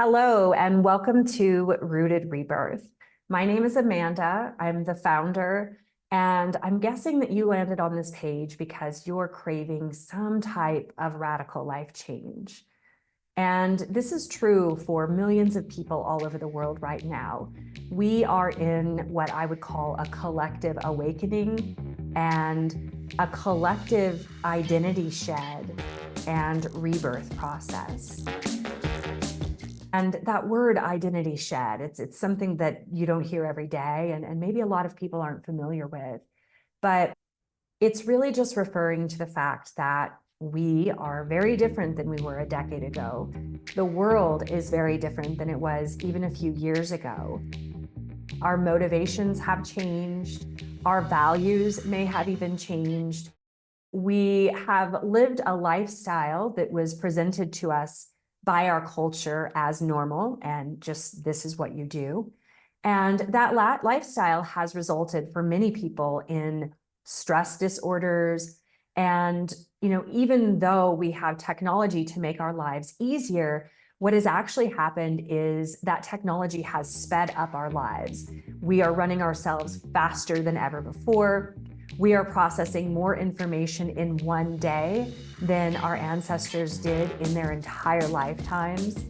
Hello, and welcome to Rooted Rebirth. My name is Amanda. I'm the founder, and I'm guessing that you landed on this page because you're craving some type of radical life change. And this is true for millions of people all over the world right now. We are in what I would call a collective awakening and a collective identity shed and rebirth process. And that word identity shed, it's something that you don't hear every day, and maybe a lot of people aren't familiar with, but it's really just referring to the fact that we are very different than we were a decade ago. The world is very different than it was even a few years ago. Our motivations have changed. Our values may have even changed. We have lived a lifestyle that was presented to us by our culture as normal and just this is what you do. And that lifestyle has resulted for many people in stress disorders. And, even though we have technology to make our lives easier, what has actually happened is that technology has sped up our lives. We are running ourselves faster than ever before. We are processing more information in one day than our ancestors did in their entire lifetimes.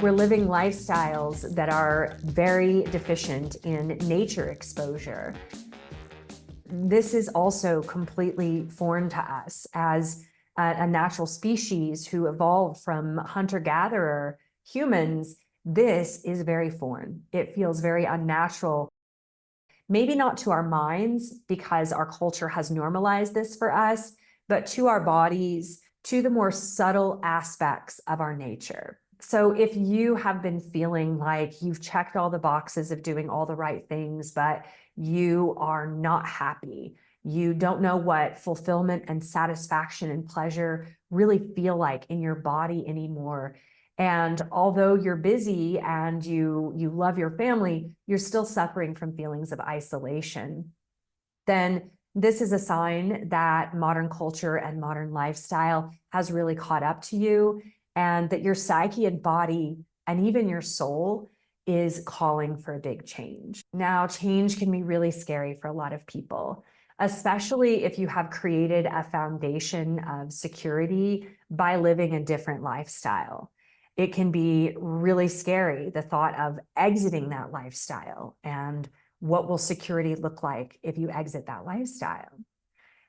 We're living lifestyles that are very deficient in nature exposure. This is also completely foreign to us as a natural species who evolved from hunter-gatherer humans. This is very foreign. It feels very unnatural. Maybe not to our minds because our culture has normalized this for us, but to our bodies, to the more subtle aspects of our nature. So if you have been feeling like you've checked all the boxes of doing all the right things, but you are not happy, you don't know what fulfillment and satisfaction and pleasure really feel like in your body anymore. And although you're busy and you love your family, you're still suffering from feelings of isolation, then this is a sign that modern culture and modern lifestyle has really caught up to you, and that your psyche and body and even your soul is calling for a big change. Now, change can be really scary for a lot of people, especially if you have created a foundation of security by living a different lifestyle. It can be really scary, the thought of exiting that lifestyle, and what will security look like if you exit that lifestyle.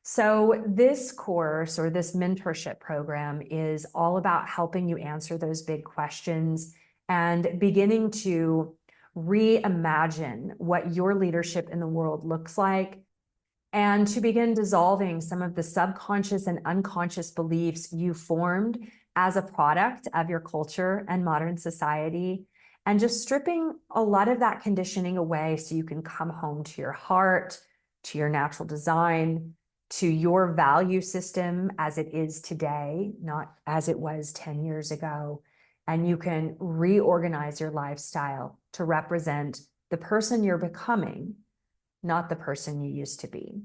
So this course or this mentorship program is all about helping you answer those big questions and beginning to reimagine what your leadership in the world looks like, and to begin dissolving some of the subconscious and unconscious beliefs you formed as a product of your culture and modern society, and just stripping a lot of that conditioning away so you can come home to your heart, to your natural design, to your value system as it is today, not as it was 10 years ago. And you can reorganize your lifestyle to represent the person you're becoming, not the person you used to be.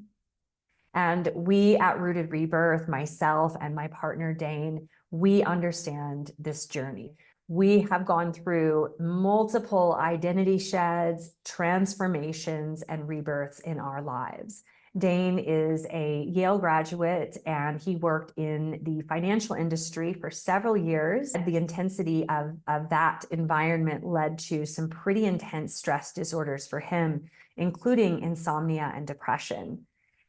And we at Rooted Rebirth, myself and my partner Dane, we understand this journey. We have gone through multiple identity sheds, transformations, and rebirths in our lives. Dane is a Yale graduate, and he worked in the financial industry for several years. The intensity of that environment led to some pretty intense stress disorders for him, including insomnia and depression.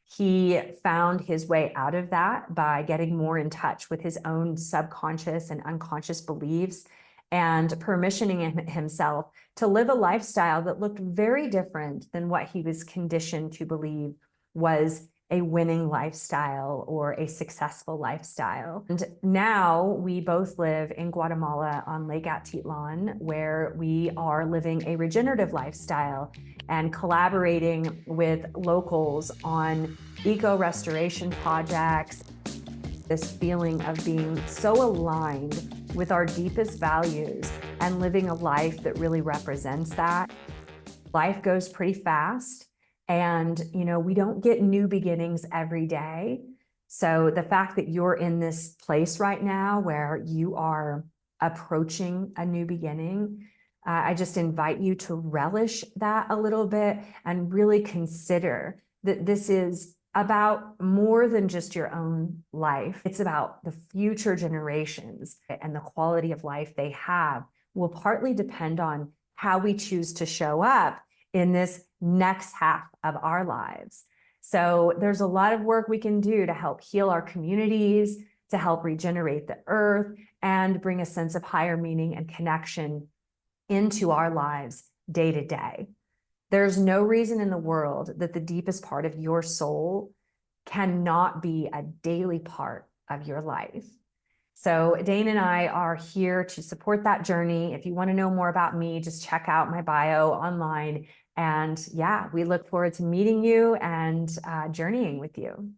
He found his way out of that by getting more in touch with his own subconscious and unconscious beliefs and permissioning himself to live a lifestyle that looked very different than what he was conditioned to believe was a winning lifestyle or a successful lifestyle. And now we both live in Guatemala on Lake Atitlan, where we are living a regenerative lifestyle and collaborating with locals on eco-restoration projects. This feeling of being so aligned with our deepest values and living a life that really represents that. Life goes pretty fast, and we don't get new beginnings every day. So the fact that you're in this place right now where you are approaching a new beginning, I just invite you to relish that a little bit and really consider that this is about more than just your own life. It's about the future generations, and the quality of life they have will partly depend on how we choose to show up in this next half of our lives. So there's a lot of work we can do to help heal our communities, to help regenerate the earth, and bring a sense of higher meaning and connection into our lives day to day. There's no reason in the world that the deepest part of your soul cannot be a daily part of your life. So Dane and I are here to support that journey. If you want to know more about me, just check out my bio online. And yeah, we look forward to meeting you and journeying with you.